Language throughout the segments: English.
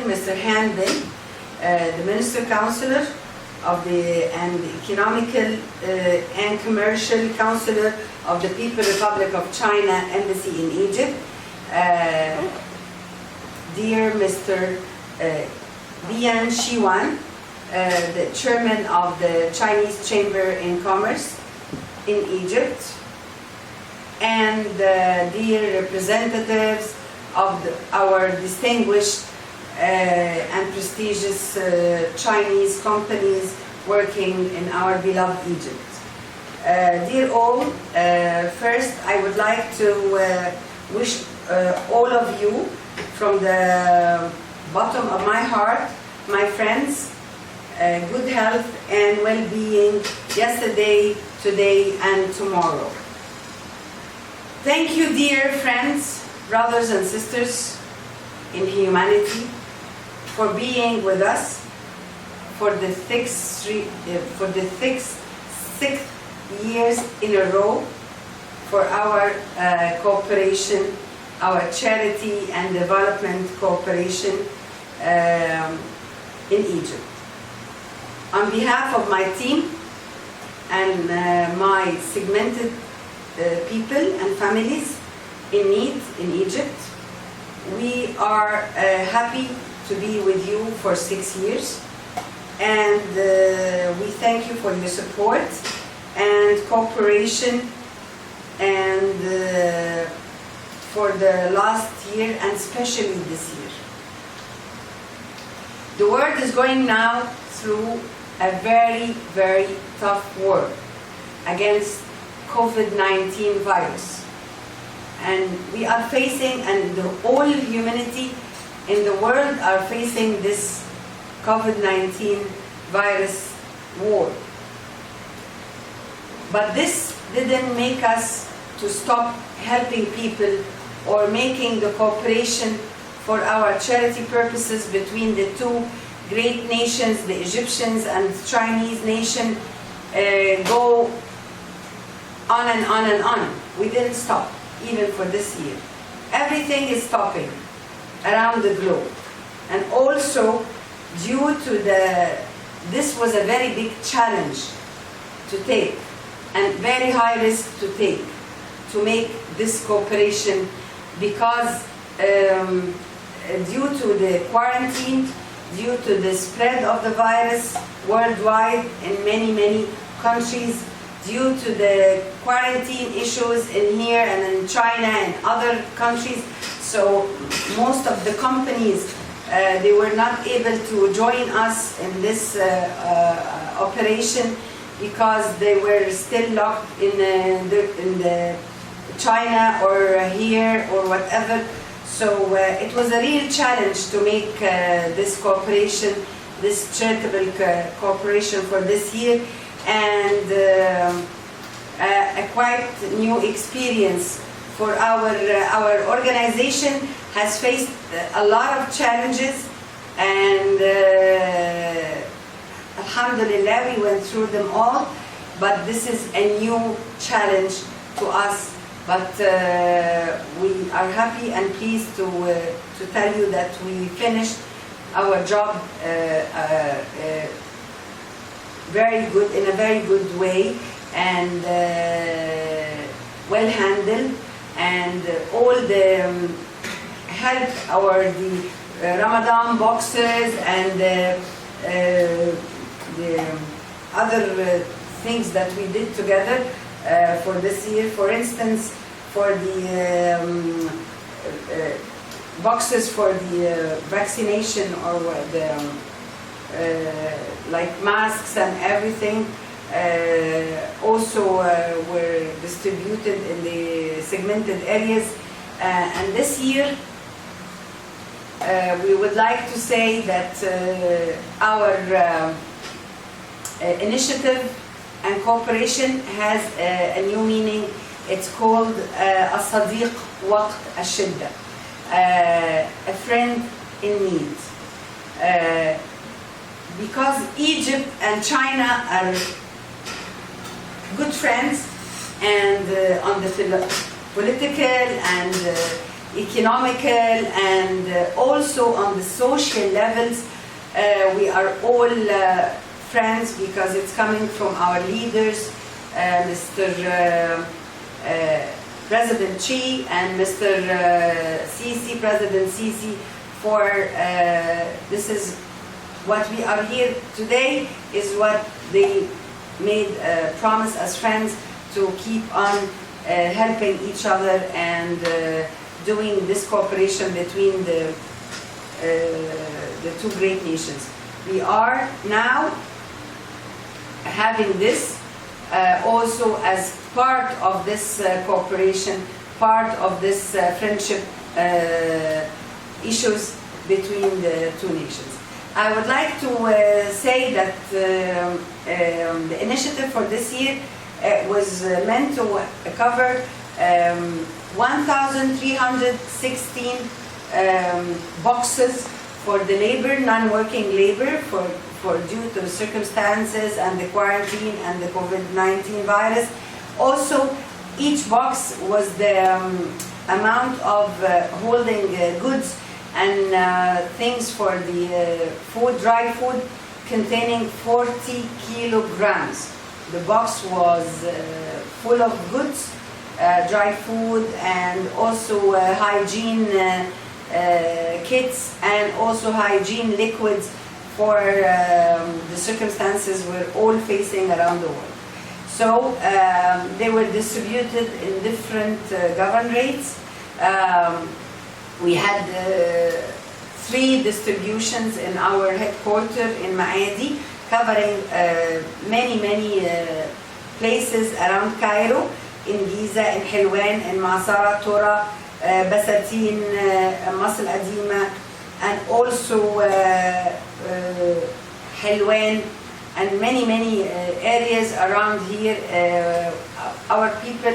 Mr. Handel, the Minister Counselor of and Economical and Commercial Counselor of the People's Republic of China Embassy in Egypt, dear Mr. Lian Shiwan, the Chairman of the Chinese Chamber in Commerce in Egypt, and dear representatives of our distinguished and prestigious Chinese companies working in our beloved Egypt. Dear all, first I would like to wish all of you from the bottom of my heart, my friends, good health and well-being yesterday, today and tomorrow. Thank you, dear friends, brothers and sisters in humanity, for being with us for the sixth years in a row for our cooperation, our charity and development cooperation in Egypt. On behalf of my team and my segmented people and families in need in Egypt, we are happy to be with you for 6 years, and we thank you for your support and cooperation and for the last year and especially this year. The world is going now through a very, very tough war against COVID-19 virus. And we are facing, and the whole humanity in the world are facing this COVID-19 virus war. But this didn't make us to stop helping people or making the cooperation for our charity purposes between the two great nations, the Egyptians and Chinese nation, go on and on and on. We didn't stop, even for this year. Everything is stopping around the globe. And also, due to this was a very big challenge to take, and very high risk to take, to make this cooperation, because due to the quarantine, due to the spread of the virus worldwide in many, many countries, due to the quarantine issues in here and in China and other countries. So most of the companies, they were not able to join us in this operation because they were still locked in the China or here or whatever. So it was a real challenge to make this cooperation, this charitable cooperation for this year, and a quite new experience for our organization. Has faced a lot of challenges, and alhamdulillah we went through them all, but this is a new challenge to us. But we are happy and pleased to tell you that we finished our job very good, in a very good way, and well handled, and all the help the Ramadan boxes and the other things that we did together for this year. For instance, for the boxes for the vaccination, or the like masks and everything, also were distributed in the segmented areas. And this year we would like to say that our initiative and cooperation has a new meaning. It's called الصديق وقت الشدة, a friend in need. Because Egypt and China are good friends, and on the political and economical, and also on the social levels. We are all friends because it's coming from our leaders, Mr. President Xi and Mr. Sisi, President Sisi, for this is what we are here today, is what they made a promise as friends to keep on helping each other and doing this cooperation between the two great nations. We are now having this also as part of this cooperation, part of this friendship issues between the two nations. I would like to say that the initiative for this year was meant to cover 1,316 boxes for the labor, non-working labor, for due to the circumstances and the quarantine and the COVID-19 virus. Also, each box was the amount of holding goods and things for the food, dry food, containing 40 kilograms. The box was full of goods, dry food, and also hygiene kits, and also hygiene liquids for the circumstances we're all facing around the world. So they were distributed in different governorates. We had 3 distributions in our headquarters in Maadi, covering many places around Cairo, in Giza, in Hilwan, in Masara, Tora, Basatin, Masl Adima, and also Hilwan, and many areas around here. Our people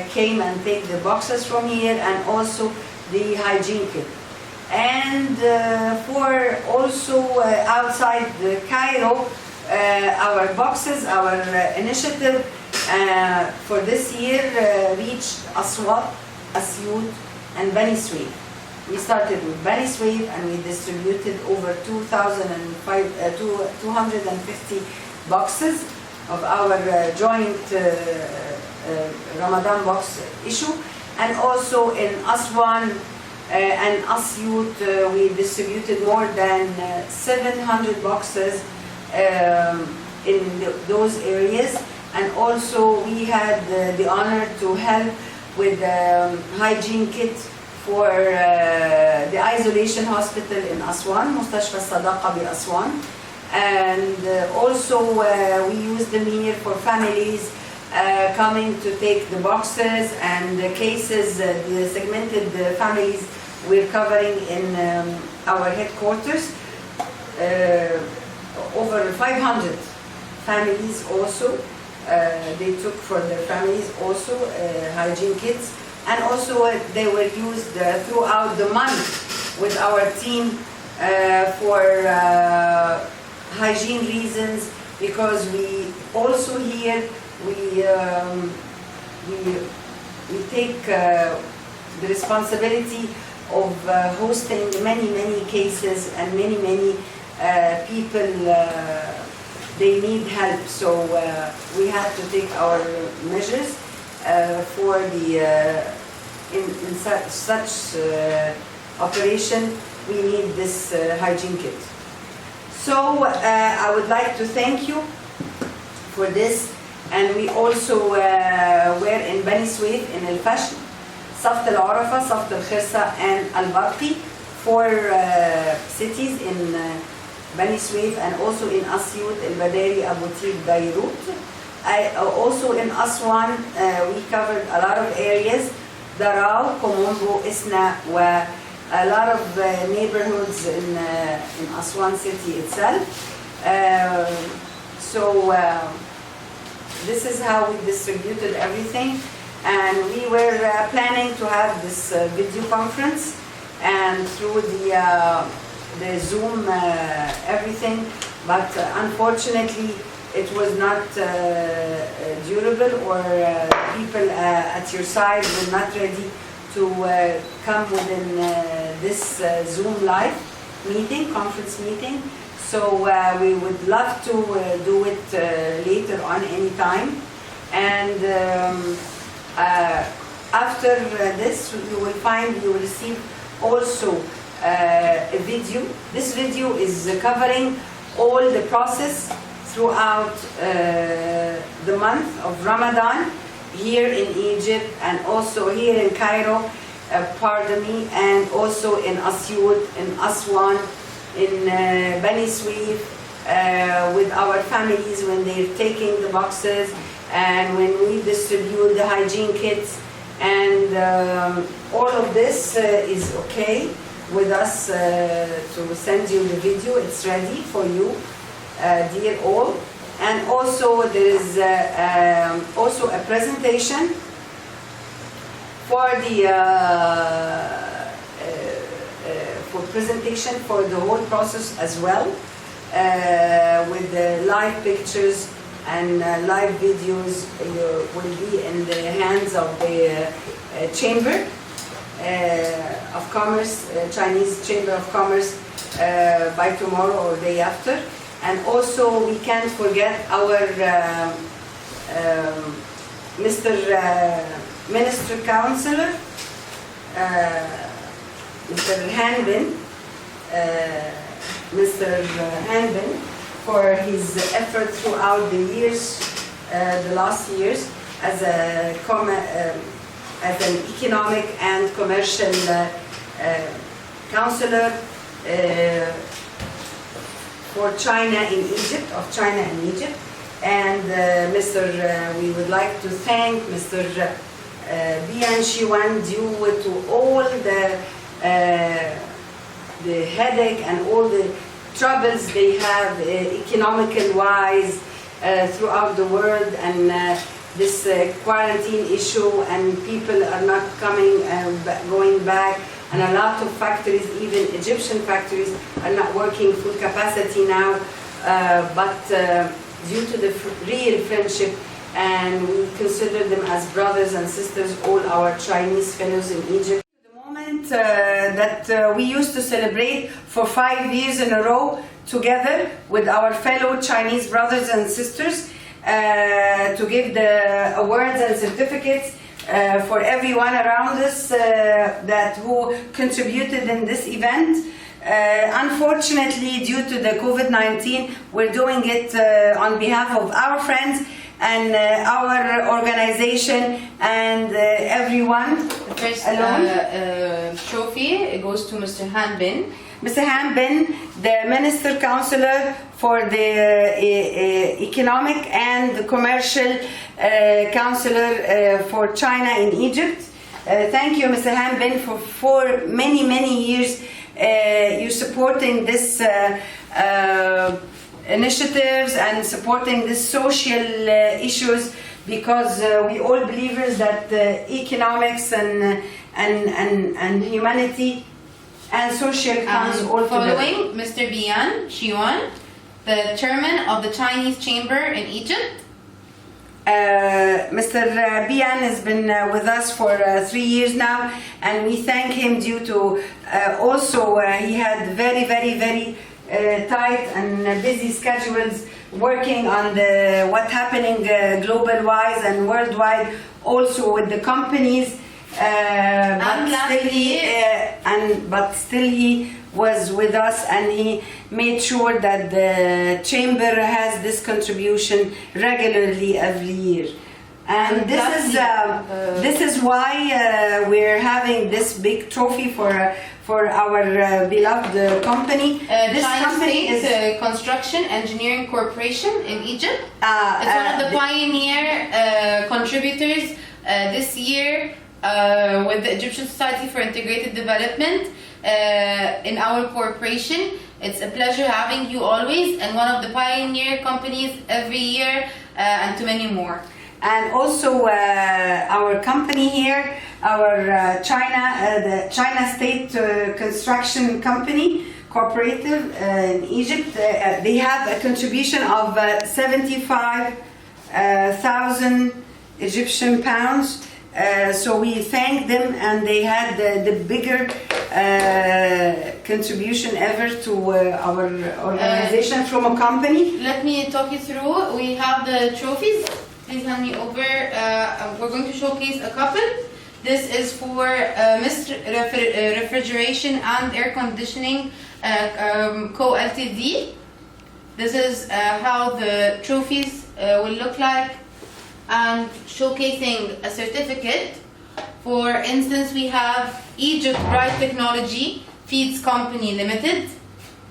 came and take the boxes from here, and also the hygiene kit. And for also outside the Cairo, our boxes, our initiative for this year reached Aswat, Asyut, and Bani Suef. We started with Bani Suef, and we distributed over 250 boxes of our joint Ramadan box issue. And also in Aswan and Asyut, we distributed more than 700 boxes in those areas. And also we had the honor to help with hygiene kit for the isolation hospital in Aswan, Mustashfa Sadaqa bi Aswan. And also we used them here for families coming to take the boxes and the cases, the segmented families we're covering in our headquarters. Over 500 families also, they took for their families also hygiene kits. And also they were used throughout the month with our team for hygiene reasons, because we also here we take the responsibility of hosting many cases, and many people they need help. So we had to take our measures for the in such operation. We need this hygiene kit. So I would like to thank you for this. And we also were in Bani Suef, in Al Fashl, Saft Al Arafa, Saft Al Khirsa, and Al Barqi, 4 cities in Bani Suef, and also in Asyut, Al Badari, Abu Tib, Beirut. Also in Aswan, we covered a lot of areas, Darao, Komombo, Isna, a lot of neighborhoods in Aswan city itself. This is how we distributed everything, and we were planning to have this video conference and through the Zoom everything, but unfortunately it was not durable, or people at your side were not ready to to come within this Zoom live meeting, conference meeting. So we would love to do it later on anytime. And after this, you will receive also a video. This video is covering all the process throughout the month of Ramadan here in Egypt, and also here in Cairo, pardon me, and also in Asyut, in Aswan, in Bani Suif, with our families when they're taking the boxes, and when we distribute the hygiene kits. And all of this is okay with us to send you the video. It's ready for you, dear all. And also there is also a presentation for the for the whole process as well, with the live pictures and live videos will be in the hands of the Chamber of Commerce, Chinese Chamber of Commerce, by tomorrow or day after. And also we can't forget our Mr. Minister Councillor, Mr. Hanbin, for his effort throughout the years, the last years, as an economic and commercial councillor for China in Egypt, of China in Egypt. And we would like to thank Mr. Bian Shiwan due to all the headache and all the troubles they have economical wise throughout the world, and this quarantine issue, and people are not coming and going back, and a lot of factories, even Egyptian factories, are not working full capacity now, but due to the real friendship, and we consider them as brothers and sisters, all our Chinese fellows in Egypt. That we used to celebrate for 5 years in a row together with our fellow Chinese brothers and sisters, to give the awards and certificates for everyone around us who contributed in this event. Unfortunately, due to the COVID-19, we're doing it on behalf of our friends and our organization and everyone. The first trophy goes to Mr. Hanbin. Mr. Hanbin, the Minister Councillor for the Economic and Commercial Councillor for China in Egypt. Thank you, Mr. Hanbin, for many, many years you supporting this initiatives and supporting these social issues, because we all believers that economics and humanity and social comes all together. Following Mr. Bian Shiwan, the chairman of the Chinese Chamber in Egypt. Mr. Bian has been with us for 3 years now, and we thank him due to also he had very, very, very tight and busy schedules working on what's happening global wise and worldwide, also with the companies. But still he was with us, and he made sure that the chamber has this contribution regularly every year. And this is why we're having this big trophy for our beloved company. This company is Construction Engineering Corporation in Egypt. It's one of the pioneer contributors this year with the Egyptian Society for Integrated Development in our corporation. It's a pleasure having you always, and one of the pioneer companies every year, and to many more. And also our company here, our the China State Construction Company Cooperative in Egypt, they have a contribution of 75,000 Egyptian pounds So we thank them, and they had the bigger contribution ever to our organization from a company. Let me talk you through. We have the trophies. Please hand me over. We're going to showcase a couple. This is for Mr. Refrigeration and Air Conditioning Co. Ltd. This is how the trophies will look like, and showcasing a certificate. For instance, we have Egypt Bright Technology Feeds Company Limited.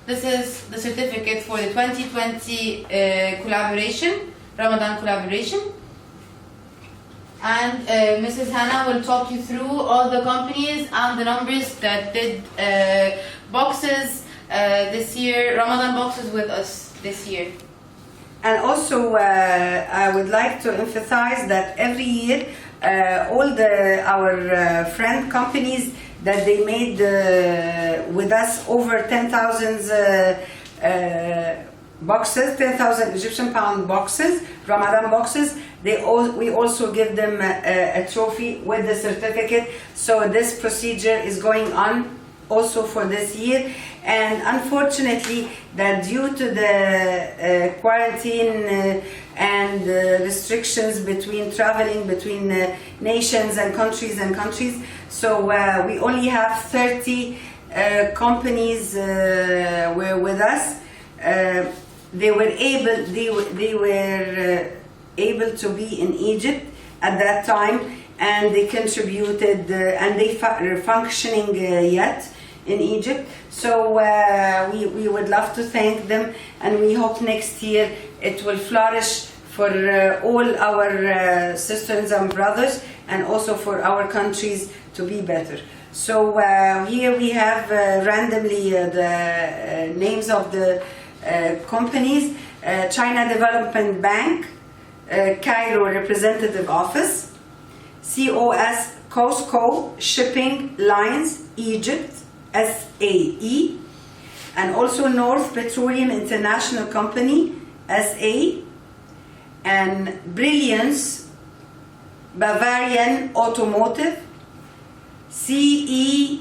This is the certificate for the 2020 collaboration, Ramadan collaboration. And Mrs. Hannah will talk you through all the companies and the numbers that did boxes this year, Ramadan boxes with us this year. And also, I would like to emphasize that every year, all our friend companies that they made with us over 10,000 boxes, 10,000 Egyptian pound boxes, Ramadan boxes, we also give them a trophy with the certificate. So this procedure is going on also for this year. And unfortunately, that due to the quarantine and restrictions between traveling between nations and countries, so we only have 30 companies were with us. They were able to be in Egypt at that time, and they contributed, and they are functioning yet in Egypt. So we would love to thank them, and we hope next year it will flourish for all our sisters and brothers, and also for our countries to be better. So here we have randomly the names of the companies: China Development Bank, Cairo Representative Office, COS Costco Shipping Lines Egypt SAE, and also North Petroleum International Company SA, and Brilliance Bavarian Automotive CEIEC,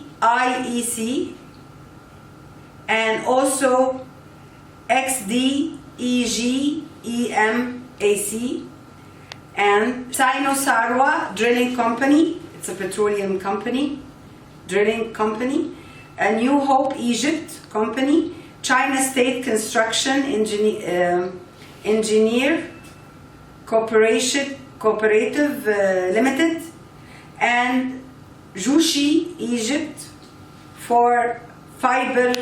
and also XDEGEMAC, and Sino-Sarwa Drilling Company, it's a petroleum company, drilling company, a New Hope Egypt Company, China State Construction Engineer Cooperative Limited, and Jushi Egypt for fiber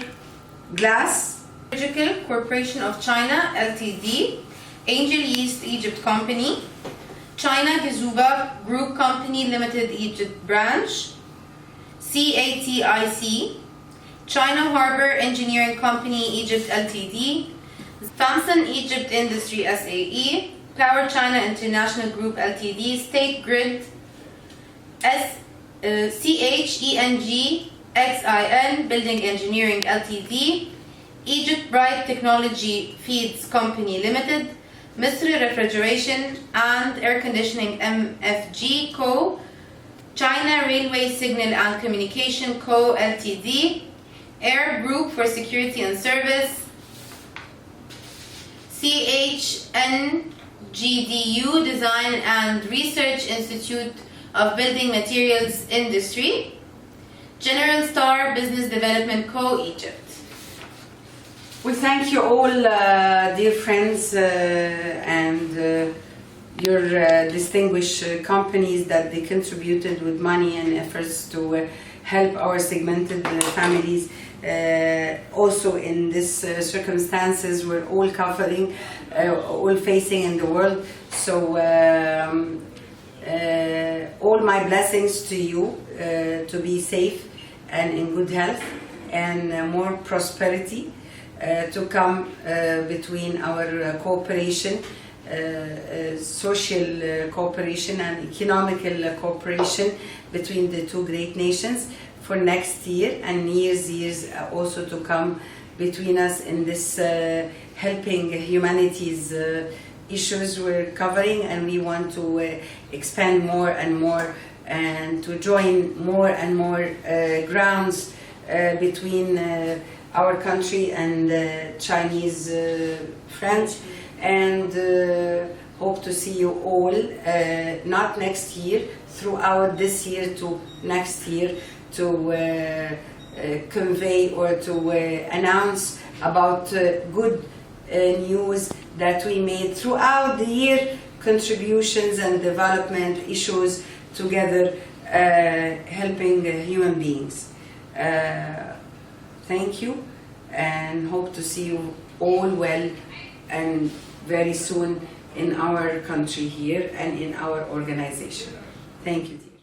glass, Surgical Corporation of China Ltd, Angel East Egypt Company, China Gezuba Group Company Limited Egypt Branch, CATIC, China Harbor Engineering Company Egypt Ltd, Thompson Egypt Industry SAE, Power China International Group Ltd, State Grid CHENG Building Engineering Ltd, Egypt Bright Technology Feeds Company Limited, Misri Refrigeration and Air Conditioning MFG Co., China Railway Signal and Communication Co. Ltd, Air Group for Security and Service, CHNGDU Design and Research Institute of Building Materials Industry, General Star Business Development Co. Egypt. We thank you all, dear friends, and your distinguished companies that they contributed with money and efforts to help our segmented families. Also in these circumstances we're all covering, all facing in the world. So all my blessings to you, to be safe and in good health, and more prosperity to come between our cooperation, social cooperation and economical cooperation between the two great nations for next year and years also to come between us in this helping humanity's issues we're covering, and we want to expand more and more and to join more and more grounds between our country and Chinese friends, and hope to see you all, not next year, throughout this year to next year, to convey or to announce about good news that we made throughout the year, contributions and development issues together, helping human beings. Thank you, and hope to see you all well and very soon in our country here and in our organization. Thank you.